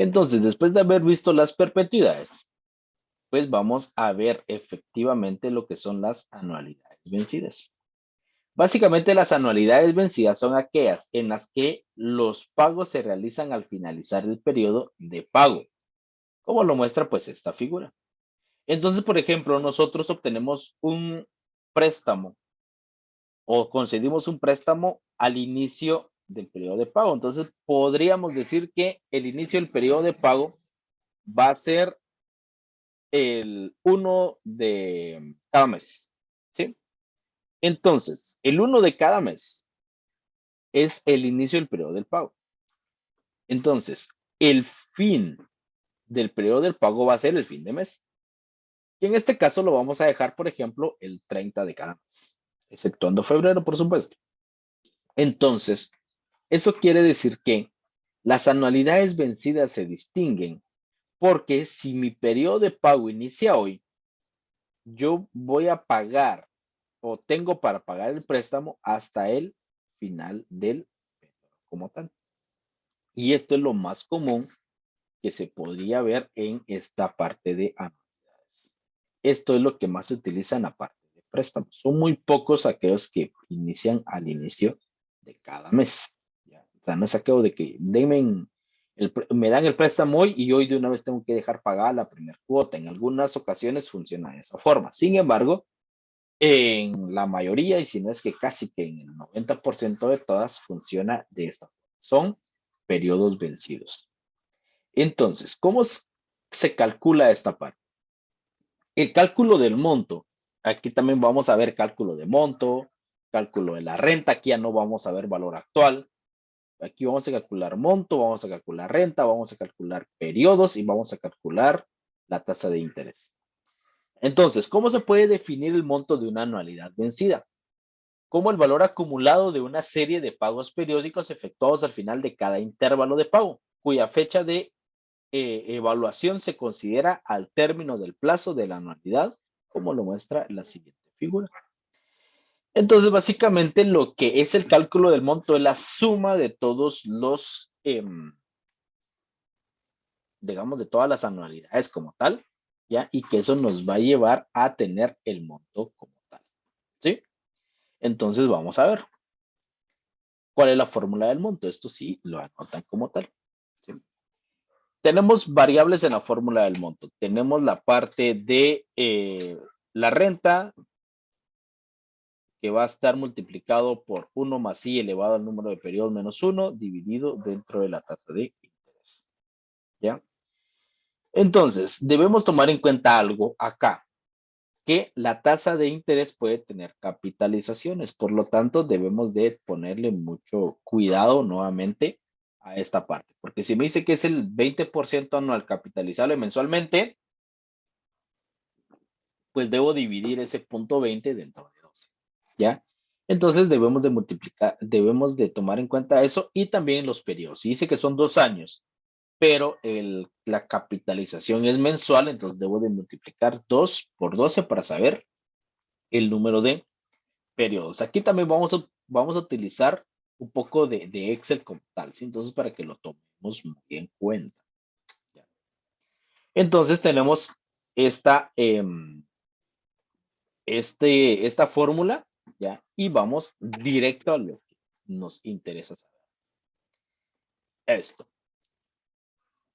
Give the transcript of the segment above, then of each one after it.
Entonces, después de haber visto las perpetuidades, pues vamos a ver efectivamente lo que son las anualidades vencidas. Básicamente, las anualidades vencidas son aquellas en las que los pagos se realizan al finalizar el periodo de pago, como lo muestra pues esta figura. Entonces, por ejemplo, nosotros obtenemos un préstamo o concedimos un préstamo al inicio del periodo de pago. Entonces, podríamos decir que el inicio del periodo de pago va a ser el 1 de cada mes, ¿sí? Entonces, el 1 de cada mes es el inicio del periodo del pago. Entonces, el fin del periodo del pago va a ser el fin de mes. Y en este caso lo vamos a dejar, por ejemplo, el 30 de cada mes, exceptuando febrero, por supuesto. Entonces, eso quiere decir que las anualidades vencidas se distinguen porque si mi periodo de pago inicia hoy, yo voy a pagar o tengo para pagar el préstamo hasta el final del periodo como tal. Y esto es lo más común que se podría ver en esta parte de anualidades. Esto es lo que más se utiliza en la parte de préstamos. Son muy pocos aquellos que inician al inicio de cada mes. ¿Ya? O sea, no es aquello de que me dan el préstamo hoy y hoy de una vez tengo que dejar pagar la primera cuota. En algunas ocasiones funciona de esa forma. Sin embargo, en la mayoría, y si no es que casi que en el 90% de todas, funciona de esta forma. Son periodos vencidos. Entonces, ¿cómo se calcula esta parte? El cálculo del monto. Aquí también vamos a ver cálculo de monto, cálculo de la renta. Aquí ya no vamos a ver valor actual. Aquí vamos a calcular monto, vamos a calcular renta, vamos a calcular periodos y vamos a calcular la tasa de interés. Entonces, ¿cómo se puede definir el monto de una anualidad vencida? Como el valor acumulado de una serie de pagos periódicos efectuados al final de cada intervalo de pago, cuya fecha de evaluación se considera al término del plazo de la anualidad, como lo muestra la siguiente figura. Entonces, básicamente lo que es el cálculo del monto es la suma de todos los, digamos, de todas las anualidades como tal, ¿ya? Y que eso nos va a llevar a tener el monto como tal, ¿sí? Entonces, vamos a ver. ¿Cuál es la fórmula del monto? Esto sí lo anotan como tal, ¿sí? Tenemos variables en la fórmula del monto. Tenemos la parte de la renta, que va a estar multiplicado por 1 más i elevado al número de periodos menos 1, dividido dentro de la tasa de interés. ¿Ya? Entonces, debemos tomar en cuenta algo acá, que la tasa de interés puede tener capitalizaciones, por lo tanto, debemos de ponerle mucho cuidado nuevamente a esta parte, porque si me dice que es el 20% anual capitalizable mensualmente, pues debo dividir ese punto 20 dentro de 12, ¿ya? Entonces debemos de multiplicar, debemos de tomar en cuenta eso y también los periodos. Si dice que son 2 años, pero la capitalización es mensual, entonces debo de multiplicar 2 por 12 para saber el número de periodos. Aquí también vamos a utilizar un poco de Excel como tal, ¿sí? Entonces para que lo tomemos muy en cuenta. ¿Ya? Entonces tenemos esta, esta fórmula, ¿ya? Y vamos directo a lo que nos interesa saber. Esto.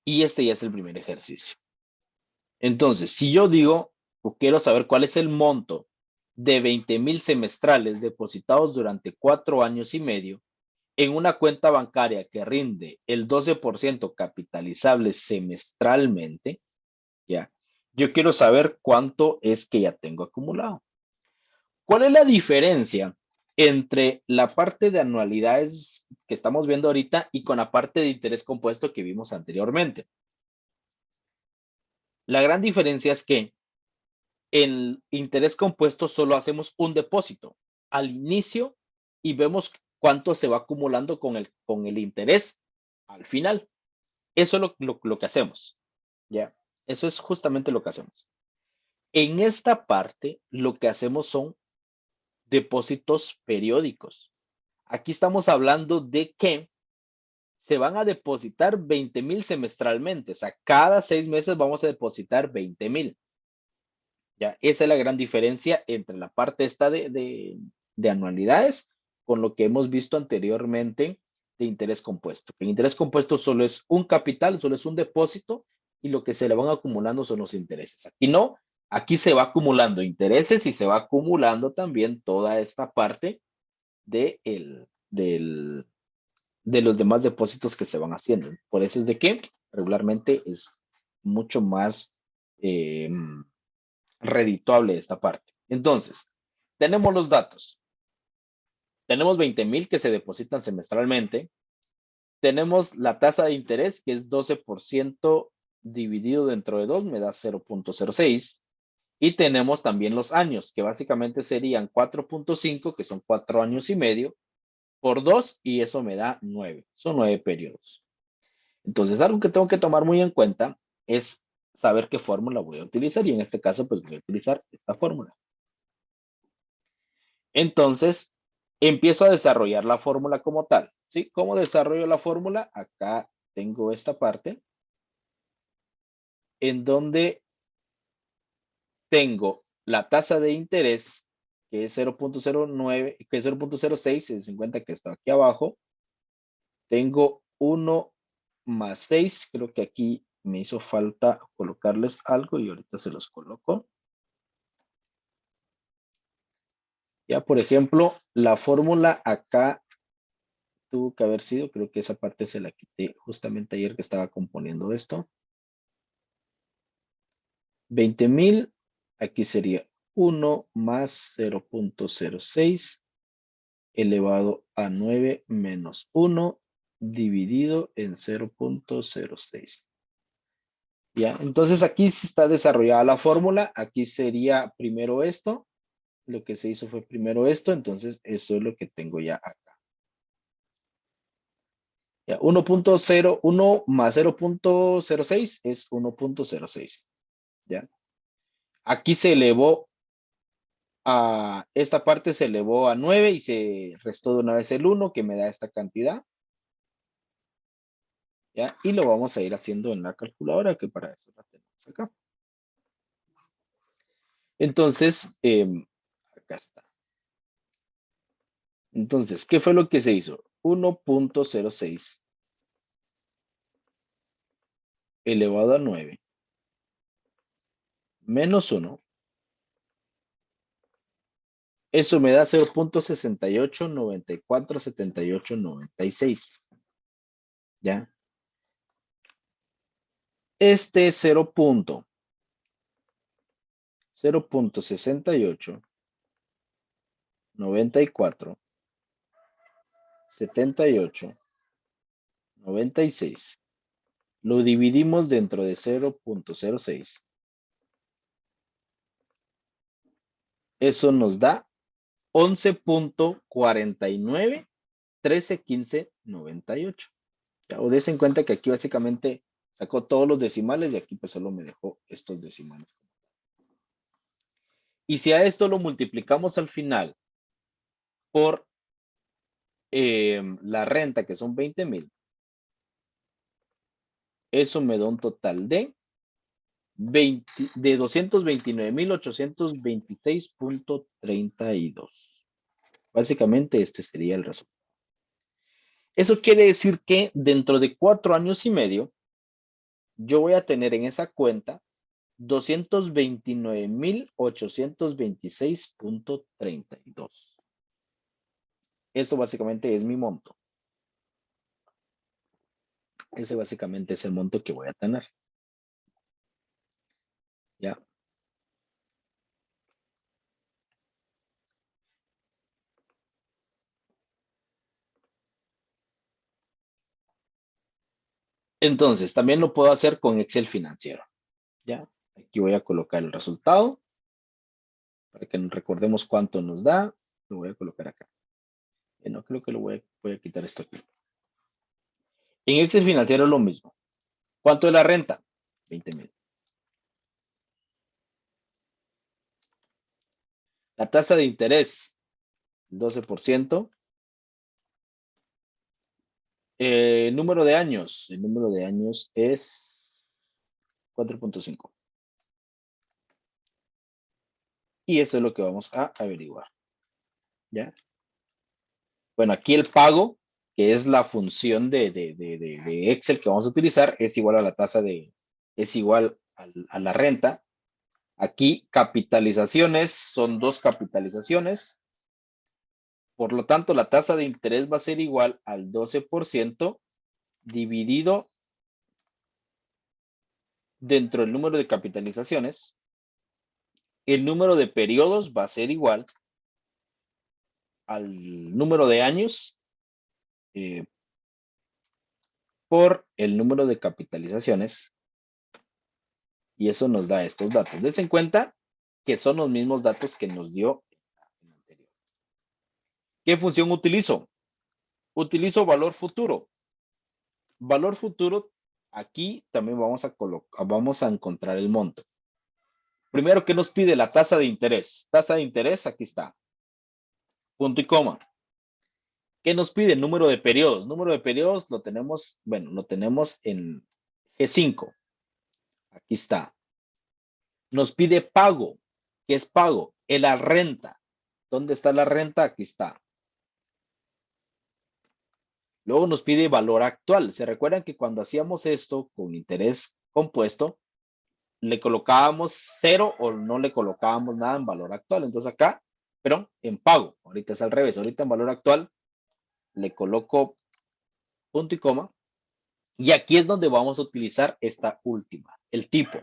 Y este ya es el primer ejercicio. Entonces, si yo digo, o quiero saber cuál es el monto de 20,000 semestrales depositados durante 4 años y medio en una cuenta bancaria que rinde el 12% capitalizable semestralmente, ¿ya? Yo quiero saber cuánto es que ya tengo acumulado. ¿Cuál es la diferencia entre la parte de anualidades que estamos viendo ahorita y con la parte de interés compuesto que vimos anteriormente? La gran diferencia es que en interés compuesto solo hacemos un depósito al inicio y vemos cuánto se va acumulando con el interés al final. Eso es lo que hacemos, ¿ya? Eso es justamente lo que hacemos. En esta parte, lo que hacemos son depósitos periódicos. Aquí estamos hablando de que se van a depositar 20,000 semestralmente. O sea, cada 6 meses vamos a depositar 20,000. Ya, esa es la gran diferencia entre la parte esta de anualidades con lo que hemos visto anteriormente de interés compuesto. El interés compuesto solo es un capital, solo es un depósito y lo que se le van acumulando son los intereses. Aquí no, aquí se va acumulando intereses y se va acumulando también toda esta parte de, de los demás depósitos que se van haciendo. Por eso es de que regularmente es mucho más redituable esta parte. Entonces, tenemos los datos. Tenemos 20,000 que se depositan semestralmente. Tenemos la tasa de interés, que es 12% dividido dentro de 2, me da 0.06. Y tenemos también los años, que básicamente serían 4.5, que son 4 años y medio, por 2, y eso me da 9. Son 9 periodos. Entonces, algo que tengo que tomar muy en cuenta es saber qué fórmula voy a utilizar, y en este caso, pues voy a utilizar esta fórmula. Entonces, empiezo a desarrollar la fórmula como tal. ¿Sí? ¿Cómo desarrollo la fórmula? Acá tengo esta parte en donde tengo la tasa de interés, que es 0.09, que es 0.06, se den cuenta que está aquí abajo. Tengo 1 más 6, creo que aquí me hizo falta colocarles algo y ahorita se los coloco. Ya, por ejemplo, la fórmula acá tuvo que haber sido, creo que esa parte se la quité justamente ayer que estaba componiendo esto. 20,000, aquí sería 1 más 0.06 elevado a 9 menos 1 dividido en 0.06. Ya, entonces aquí sí está desarrollada la fórmula. Aquí sería primero esto. Lo que se hizo fue primero esto, entonces eso es lo que tengo ya acá. Ya, 1 más 0.06 es 1.06. ¿Ya? Aquí se elevó a, esta parte se elevó a 9 y se restó de una vez el 1 que me da esta cantidad. ¿Ya? Y lo vamos a ir haciendo en la calculadora, que para eso la tenemos acá. Entonces, acá está. Entonces, ¿qué fue lo que se hizo? 1.06 elevado a 9 menos 1. Eso me da 0.68947896. ¿Ya? Este es 0.68947896. Lo dividimos dentro de 0.06. Eso nos da 11.49131598. O des en cuenta que aquí básicamente sacó todos los decimales y aquí pues solo me dejó estos decimales. Y si a esto lo multiplicamos al final por la renta, que son 20,000, eso me da un total de 229,826.32. Básicamente este sería el resultado. Eso quiere decir que dentro de 4 años y medio, yo voy a tener en esa cuenta 229,826.32. Eso básicamente es mi monto. Ese básicamente es el monto que voy a tener. ¿Ya? Entonces, también lo puedo hacer con Excel financiero. ¿Ya? Aquí voy a colocar el resultado para que nos recordemos cuánto nos da. Lo voy a colocar acá. No creo que voy a quitar esto aquí. En Excel financiero es lo mismo. ¿Cuánto es la renta? 20,000. La tasa de interés, 12%. El número de años. El número de años es 4.5. Y eso es lo que vamos a averiguar. ¿Ya? Bueno, aquí el pago, que es la función de Excel que vamos a utilizar, es igual a la tasa es igual a la renta. Aquí capitalizaciones, son 2 capitalizaciones. Por lo tanto, la tasa de interés va a ser igual al 12% dividido dentro del número de capitalizaciones. El número de periodos va a ser igual al número de años por el número de capitalizaciones. Y eso nos da estos datos. Des en cuenta que son los mismos datos que nos dio el anterior. ¿Qué función utilizo? Utilizo valor futuro. Valor futuro, aquí también vamos a encontrar el monto. Primero, ¿qué nos pide la tasa de interés? Tasa de interés, aquí está. Punto y coma. ¿Qué nos pide? Número de periodos. Número de periodos lo tenemos, bueno, lo tenemos en G5. Aquí está. Nos pide pago. ¿Qué es pago? Es la renta. ¿Dónde está la renta? Aquí está. Luego nos pide valor actual. ¿Se recuerdan que cuando hacíamos esto con interés compuesto, le colocábamos 0 o no le colocábamos nada en valor actual? Entonces acá, pero en pago. Ahorita es al revés. Ahorita en valor actual le coloco punto y coma. Y aquí es donde vamos a utilizar esta última, el tipo.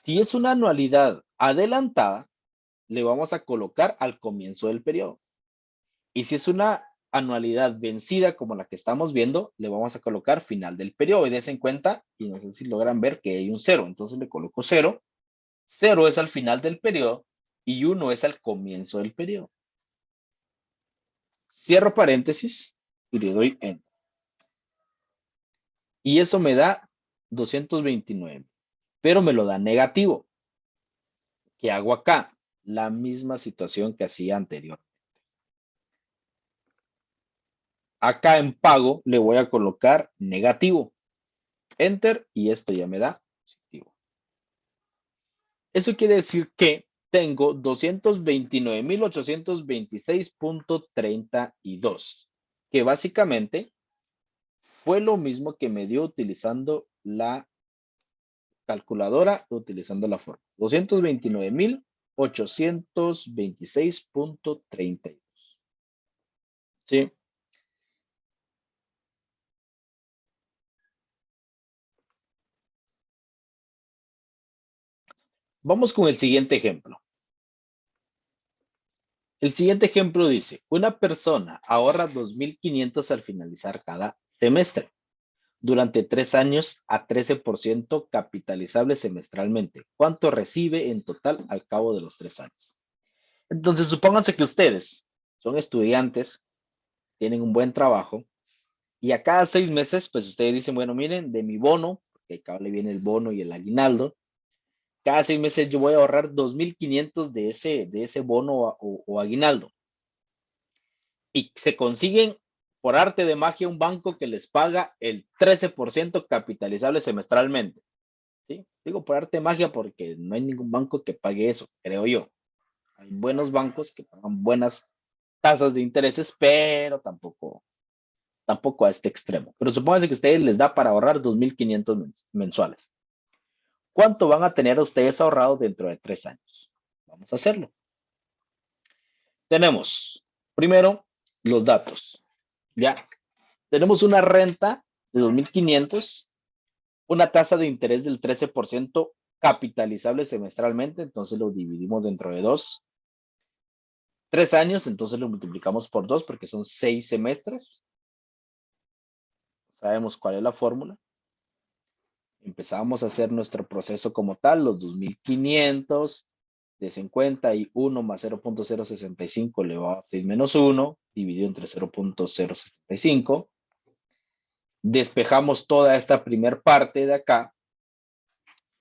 Si es una anualidad adelantada, le vamos a colocar al comienzo del periodo. Y si es una anualidad vencida como la que estamos viendo, le vamos a colocar final del periodo. Y des en cuenta, y no sé si logran ver que hay un 0. Entonces le coloco 0. 0 es al final del periodo y 1 es al comienzo del periodo. Cierro paréntesis y le doy Enter. Y eso me da 229, pero me lo da negativo. ¿Qué hago acá? La misma situación que hacía anterior. Acá en pago le voy a colocar negativo. Enter y esto ya me da positivo. Eso quiere decir que tengo 229.826.32, que básicamente fue lo mismo que me dio utilizando la calculadora, utilizando la forma. 229.826.32. ¿Sí? Vamos con el siguiente ejemplo. El siguiente ejemplo dice, una persona ahorra 2.500 al finalizar cada semestre durante 3 años a 13% capitalizable semestralmente. ¿Cuánto recibe en total al cabo de los 3 años? Entonces, supónganse que ustedes son estudiantes, tienen un buen trabajo y a cada 6 meses, pues ustedes dicen, bueno, miren, de mi bono, porque acá le viene el bono y el aguinaldo, cada 6 meses yo voy a ahorrar 2.500 de ese bono o aguinaldo. Y se consiguen por arte de magia un banco que les paga el 13% capitalizable semestralmente. ¿Sí? Digo por arte de magia porque no hay ningún banco que pague eso, creo yo. Hay buenos bancos que pagan buenas tasas de intereses, pero tampoco a este extremo. Pero supónganse que a ustedes les da para ahorrar 2.500 mensuales. ¿Cuánto van a tener ustedes ahorrado dentro de 3 años? Vamos a hacerlo. Tenemos primero los datos. Ya, tenemos una renta de 2.500, una tasa de interés del 13% capitalizable semestralmente, entonces lo dividimos dentro de 3 años, entonces lo multiplicamos por 2 porque son 6 semestres. Sabemos cuál es la fórmula. Empezamos a hacer nuestro proceso como tal, los 2.500 de 50 y 1 más 0.065 elevado a 6 menos 1, dividido entre 0.065. Despejamos toda esta primer parte de acá,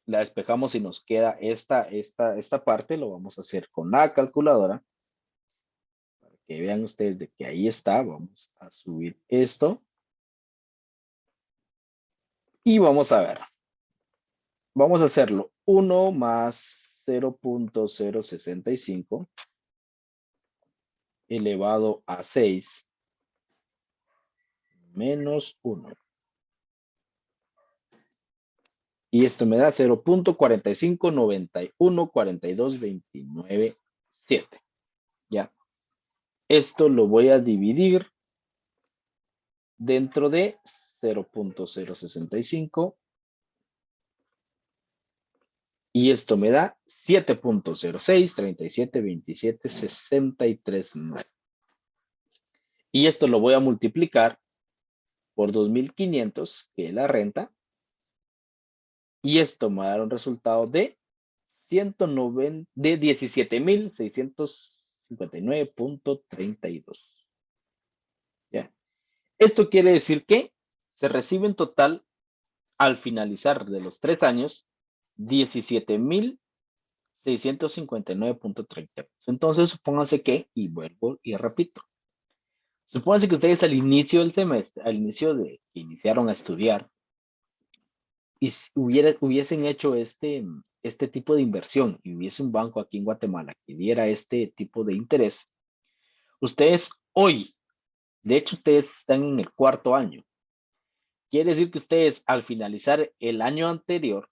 la despejamos y nos queda esta parte, lo vamos a hacer con la calculadora. que vean ustedes de que ahí está, vamos a subir esto. Y vamos a ver. Vamos a hacerlo 1 más 0.065 elevado a 6 menos 1. Y esto me da 0.45914229.7. Ya. Esto lo voy a dividir dentro de 0.065. Y esto me da 7.06372763.9. Y esto lo voy a multiplicar por 2.500, que es la renta. Y esto me va a dar un resultado de 17.659.32. ¿Ya? Esto quiere decir que se recibe en total, al finalizar de los 3 años, 17.659.30. Entonces, supónganse que, y vuelvo y repito, supónganse que ustedes al inicio del semestre, al inicio de que iniciaron a estudiar, y hubiesen hecho este tipo de inversión y hubiese un banco aquí en Guatemala que diera este tipo de interés, ustedes hoy, de hecho ustedes están en el 4.º año, quiere decir que ustedes al finalizar el año anterior,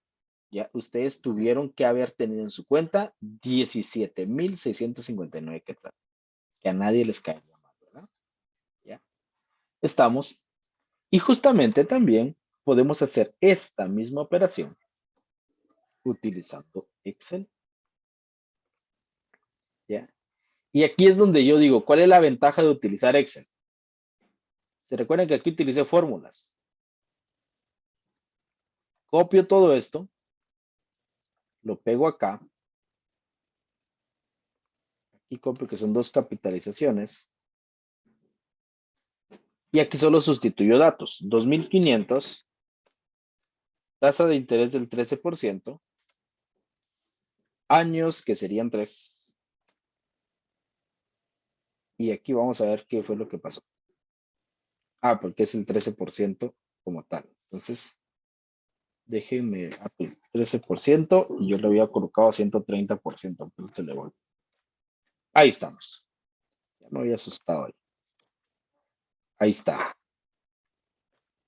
ya ustedes tuvieron que haber tenido en su cuenta 17.659 quetzales, que a nadie les caería mal, ¿verdad? Ya estamos. Y justamente también podemos hacer esta misma operación utilizando Excel. ¿Ya? Y aquí es donde yo digo, ¿cuál es la ventaja de utilizar Excel? Se recuerdan que aquí utilicé fórmulas. Copio todo esto, lo pego acá. Aquí copio que son 2 capitalizaciones. Y aquí solo sustituyo datos. 2.500, tasa de interés del 13%, años que serían 3. Y aquí vamos a ver qué fue lo que pasó. Ah, porque es el 13% como tal. Entonces, déjenme, 13%, y yo le había colocado 130%. Entonces le voy. Ahí estamos. Ya me había asustado ahí. Ahí está.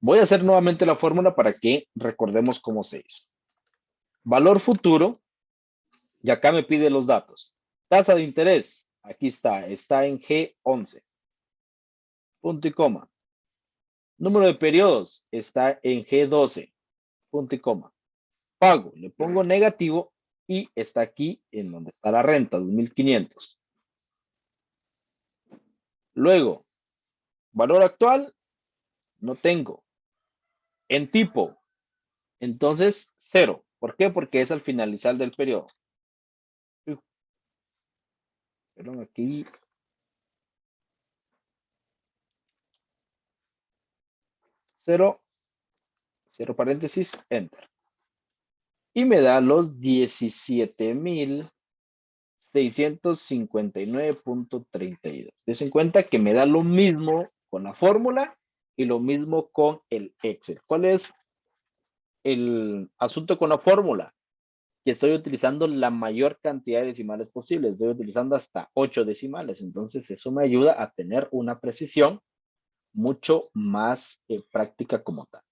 Voy a hacer nuevamente la fórmula para que recordemos cómo se hizo. Valor futuro, y acá me pide los datos. Tasa de interés, aquí está en G11. Punto y coma. Número de periodos, está en G12. Punto y coma. Pago, le pongo negativo y está aquí en donde está la renta, 2.500. Luego, valor actual, no tengo. En tipo, entonces 0. ¿Por qué? Porque es al finalizar del periodo. Perdón, aquí. 0, 0 paréntesis, enter. Y me da los 17.659.32. Des en cuenta que me da lo mismo con la fórmula y lo mismo con el Excel. ¿Cuál es el asunto con la fórmula? Que estoy utilizando la mayor cantidad de decimales posibles. Estoy utilizando hasta 8 decimales. Entonces, eso me ayuda a tener una precisión mucho más práctica como tal.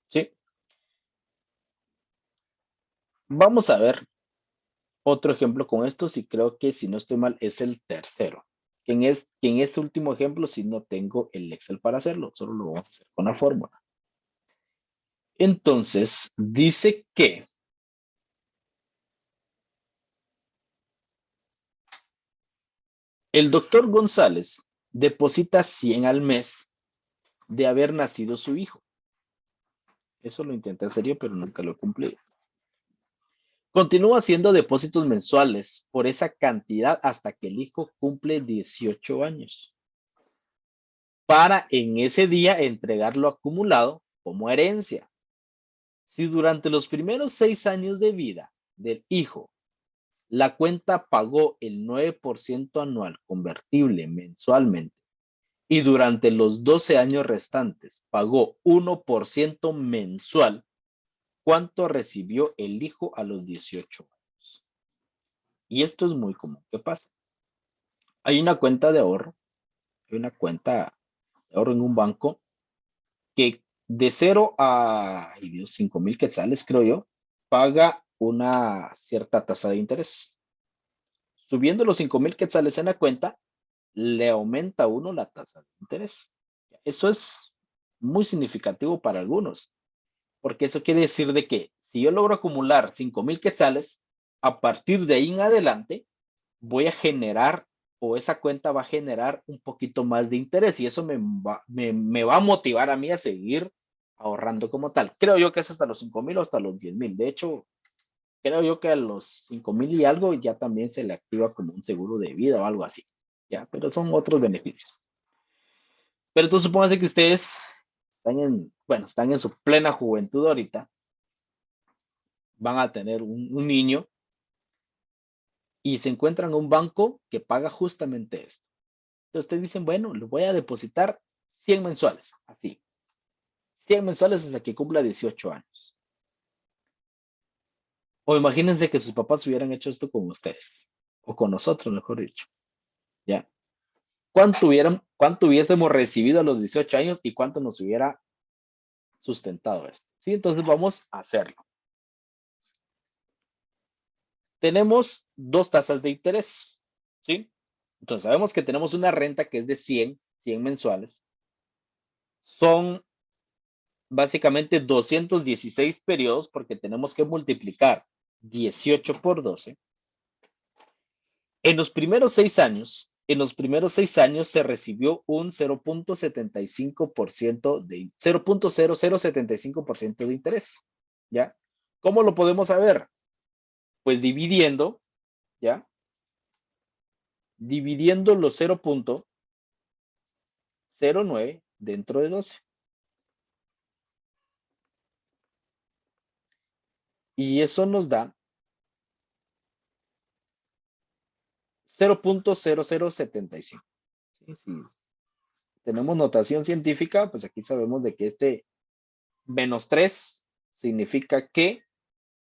¿Sí? Vamos a ver otro ejemplo con esto, y creo que si no estoy mal es el tercero. Que en este último ejemplo si no tengo el Excel para hacerlo, solo lo vamos a hacer con la fórmula. Entonces, dice que el doctor González deposita 100 al mes de haber nacido su hijo. Eso lo intenté hacer yo, pero nunca lo he cumplido. Continúa haciendo depósitos mensuales por esa cantidad hasta que el hijo cumple 18 años. Para en ese día entregarlo acumulado como herencia. Si durante los primeros 6 años de vida del hijo la cuenta pagó el 9% anual convertible mensualmente y durante los 12 años restantes pagó 1% mensual, ¿cuánto recibió el hijo a los 18 años? Y esto es muy común. ¿Qué pasa? Hay una cuenta de ahorro, hay una cuenta de ahorro en un banco que de 0 a, ay Dios, 5,000 quetzales, creo yo, paga una cierta tasa de interés. Subiendo los 5,000 quetzales en la cuenta, le aumenta a uno la tasa de interés. Eso es muy significativo para algunos, porque eso quiere decir de que si yo logro acumular 5,000 quetzales, a partir de ahí en adelante voy a generar o esa cuenta va a generar un poquito más de interés y eso me va a motivar a mí a seguir ahorrando como tal. Creo yo que es hasta los 5,000 o hasta los 10,000. De hecho, creo yo que a los 5,000 y algo ya también se le activa como un seguro de vida o algo así. Ya, pero son otros beneficios. Pero tú supongas que ustedes están en su plena juventud ahorita, van a tener un niño y se encuentran un banco que paga justamente esto. Entonces ustedes dicen, bueno, le voy a depositar 100 mensuales, así. 100 mensuales hasta que cumpla 18 años. O imagínense que sus papás hubieran hecho esto con ustedes, o con nosotros, mejor dicho. ¿Ya? ¿Cuánto hubiésemos recibido a los 18 años y cuánto nos hubiera sustentado esto? ¿Sí? Entonces vamos a hacerlo. Tenemos dos tasas de interés. ¿Sí? Entonces sabemos que tenemos una renta que es de 100 mensuales. Son básicamente 216 periodos porque tenemos que multiplicar 18 por 12. En los primeros 6 años se recibió un 0.75% de 0.0075% de interés, ¿ya? ¿Cómo lo podemos saber? Pues dividiendo, ¿ya? Dividiendo los 0.09 dentro de 12. Y eso nos da 0.0075. ¿Sí? Si tenemos notación científica, pues aquí sabemos de que este menos 3 significa que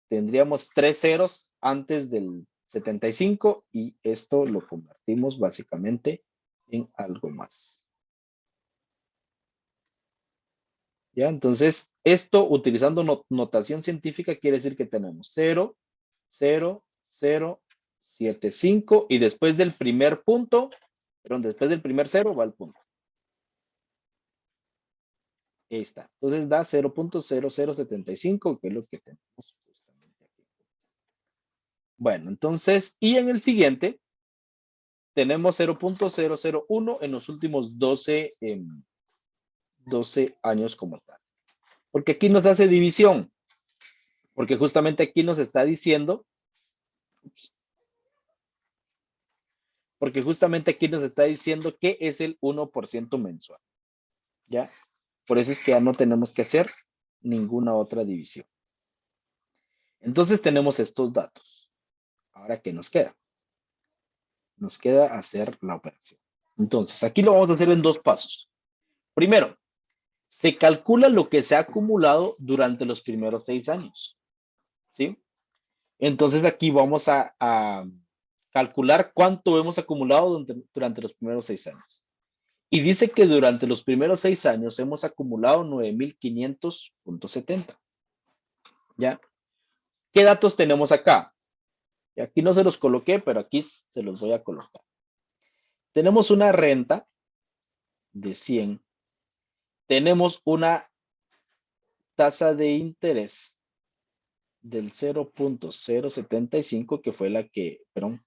tendríamos 3 ceros antes del 75 y esto lo convertimos básicamente en algo más. ¿Ya? Entonces, esto utilizando notación científica quiere decir que tenemos 0, 0, 0, 7, 5 y después del primer punto, perdón, después del primer 0 va el punto. Ahí está. Entonces da 0.0075, que es lo que tenemos justamente aquí. Bueno, entonces, y en el siguiente, tenemos 0.001 en los últimos 12 años como tal. Porque aquí nos hace división. Porque justamente aquí nos está diciendo, porque justamente aquí nos está diciendo que es el 1% mensual. ¿Ya? Por eso es que ya no tenemos que hacer ninguna otra división. Entonces tenemos estos datos. Ahora, ¿qué nos queda? Nos queda hacer la operación. Entonces, aquí lo vamos a hacer en dos pasos. Primero, se calcula lo que se ha acumulado durante los primeros 6 años. ¿Sí? Entonces, aquí vamos a calcular cuánto hemos acumulado durante los primeros 6 años. Y dice que durante los primeros 6 años hemos acumulado 9,500.70. ¿Ya? ¿Qué datos tenemos acá? Y aquí no se los coloqué, pero aquí se los voy a colocar. Tenemos una renta de 100. Tenemos una tasa de interés del 0.075, que fue la que, perdón,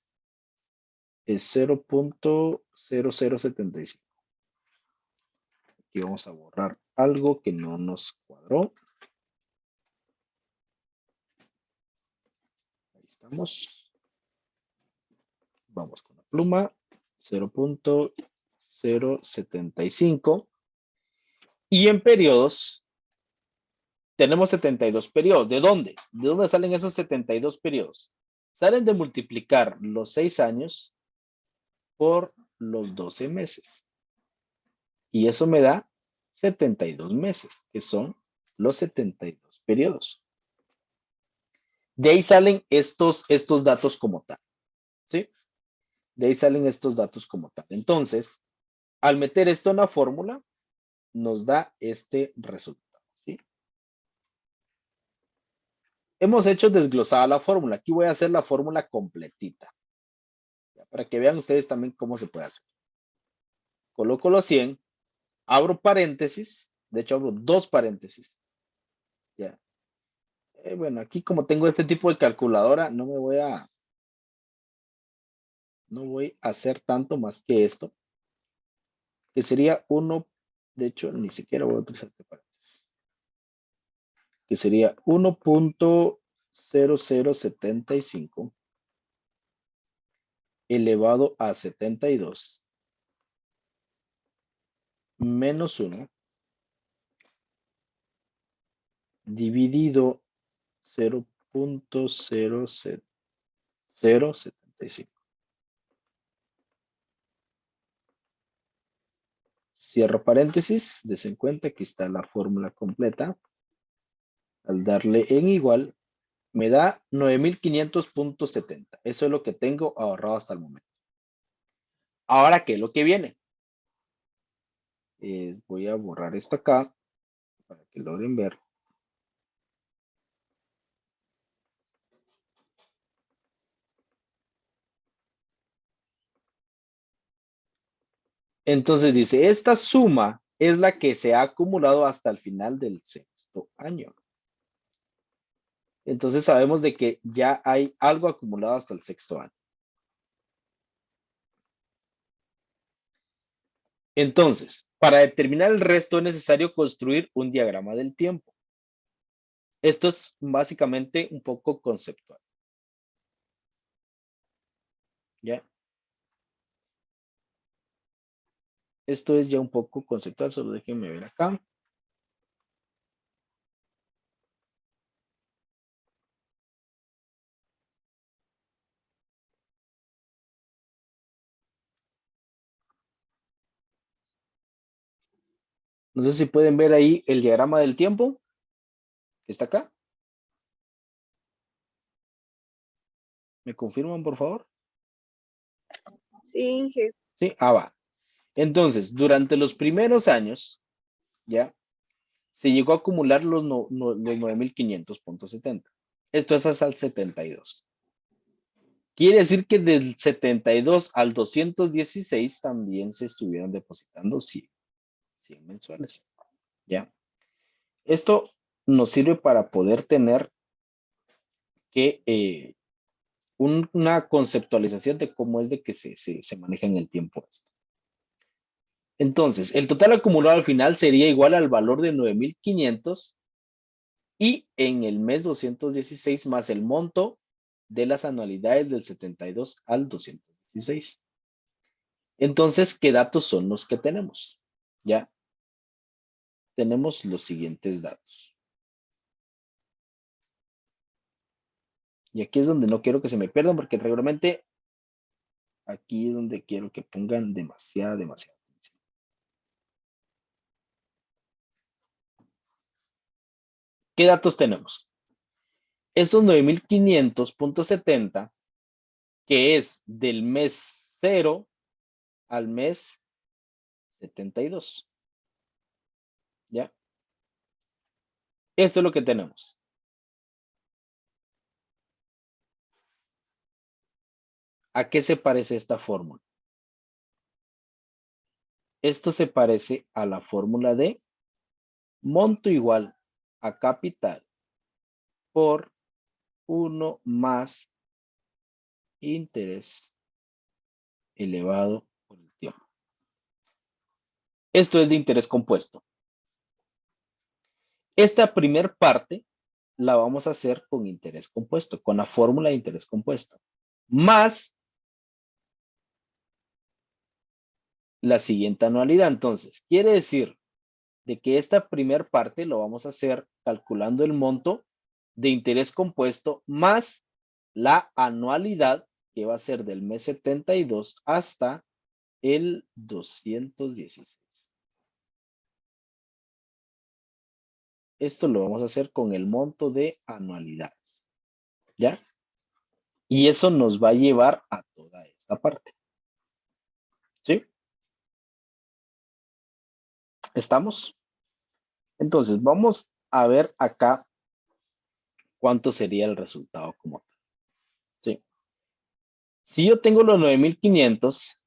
es 0.0075. Aquí vamos a borrar algo que no nos cuadró. Ahí estamos. Vamos con la pluma. 0.075. Y en periodos, tenemos 72 periodos. ¿De dónde? ¿De dónde salen esos 72 periodos? Salen de multiplicar los 6 años por los 12 meses. Y eso me da 72 meses, que son los 72 periodos. De ahí salen estos datos como tal, ¿sí? De ahí salen estos datos como tal. Entonces, al meter esto en la fórmula, nos da este resultado, ¿sí? Hemos hecho desglosada la fórmula. Aquí voy a hacer la fórmula completita, ¿ya? Para que vean ustedes también cómo se puede hacer. Coloco los 100, abro paréntesis, de hecho abro 2 paréntesis, ¿ya? Bueno, aquí como tengo este tipo de calculadora, no voy a hacer tanto más que esto, que sería 1, de hecho, ni siquiera voy a utilizar este paréntesis, que sería 1.0075 elevado a 72 menos 1 dividido 0.0075. Cierro paréntesis, des en cuenta que está la fórmula completa. Al darle en igual, me da 9500.70. Eso es lo que tengo ahorrado hasta el momento. Ahora, ¿qué es lo que viene? Voy a borrar esto acá para que logren ver. Entonces dice, esta suma es la que se ha acumulado hasta el final del sexto año. Entonces sabemos de que ya hay algo acumulado hasta el sexto año. Entonces, para determinar el resto es necesario construir un diagrama del tiempo. Esto es básicamente un poco conceptual. ¿Ya? Esto es ya un poco conceptual, solo déjenme ver acá. No sé si pueden ver ahí el diagrama del tiempo que está acá. ¿Me confirman, por favor? Sí, Inge. Sí, va. Entonces, durante los primeros años, ¿ya? Se llegó a acumular los 9.500.70. Esto es hasta el 72. Quiere decir que del 72 al 216 también se estuvieron depositando 100 mensuales. ¿Ya? Esto nos sirve para poder tener que una conceptualización de cómo es de que se maneja en el tiempo esto. Entonces, el total acumulado al final sería igual al valor de 9.500 y en el mes 216 más el monto de las anualidades del 72 al 216. Entonces, ¿qué datos son los que tenemos? Ya tenemos los siguientes datos. Y aquí es donde no quiero que se me pierdan porque regularmente aquí es donde quiero que pongan demasiada atención. ¿Qué datos tenemos? Estos 9.500.70, que es del mes 0 al mes 72. ¿Ya? Esto es lo que tenemos. ¿A qué se parece esta fórmula? Esto se parece a la fórmula de monto igual a capital por 1 más interés elevado por el tiempo. Esto es de interés compuesto. Esta primer parte la vamos a hacer con interés compuesto, con la fórmula de interés compuesto, más la siguiente anualidad. Entonces, quiere decir de que esta primer parte lo vamos a hacer calculando el monto de interés compuesto más la anualidad, que va a ser del mes 72 hasta el 216. Esto lo vamos a hacer con el monto de anualidades. ¿Ya? Y eso nos va a llevar a toda esta parte. ¿Sí? ¿Estamos? Entonces, vamos a ver acá cuánto sería el resultado como tal. ¿Sí? Si yo tengo los 9,500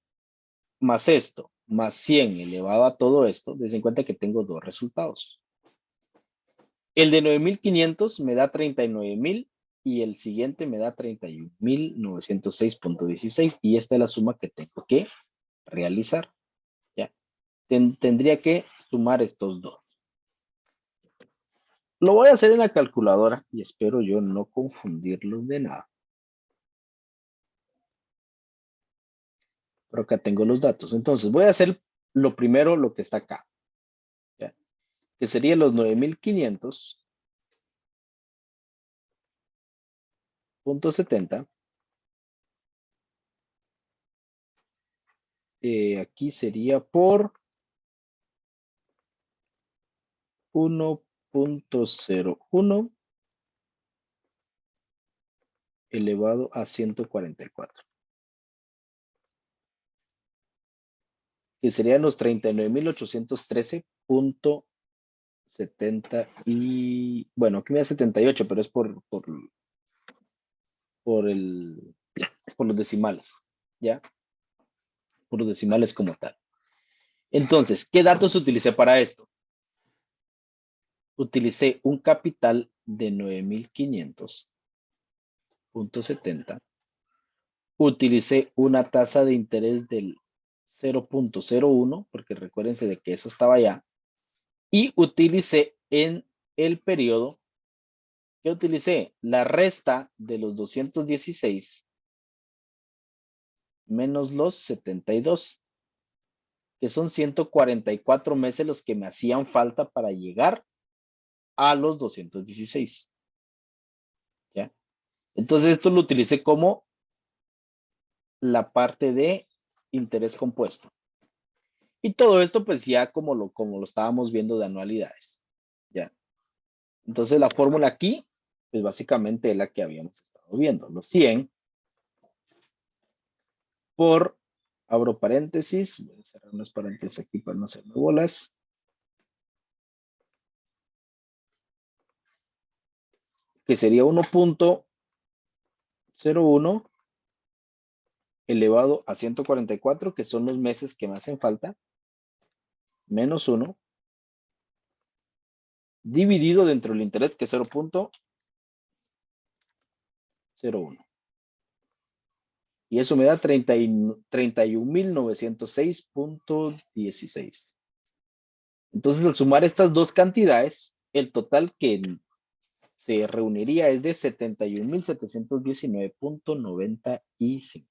más esto, más 100 elevado a todo esto, des en cuenta que tengo dos resultados. El de 9,500 me da 39,000 y el siguiente me da 31,906.16 y esta es la suma que tengo que realizar. ¿Ya? Tendría que sumar estos dos. Lo voy a hacer en la calculadora y espero yo no confundirlos de nada. Pero acá tengo los datos. Entonces voy a hacer lo primero, lo que está acá. ¿Ya? Que sería los 9,500.70. Aquí sería por 1.01 elevado a 144. Que serían los 39,813.70 y... Bueno, aquí me da 78, pero es por los decimales. ¿Ya? Por los decimales como tal. Entonces, ¿qué datos utilicé para esto? Utilicé un capital de 9,500.70. Utilicé una tasa de interés del 0.01, porque recuérdense de que eso estaba allá. Y utilicé en el periodo, ¿qué utilicé? La resta de los 216 menos los 72, que son 144 meses los que me hacían falta para llegar a los 216. ¿Ya? Entonces esto lo utilicé como la parte de interés compuesto. Y todo esto pues ya como lo estábamos viendo de anualidades. ¿Ya? Entonces la fórmula aquí pues básicamente es la que habíamos estado viendo. Los 100 por, abro paréntesis, voy a cerrar unos paréntesis aquí para no hacerme bolas. Que sería 1.01 elevado a 144, que son los meses que me hacen falta, menos 1, dividido dentro del interés, que es 0.01. Y eso me da 31,906.16. Entonces, al sumar estas dos cantidades, el total que se reuniría es de 71,719.95.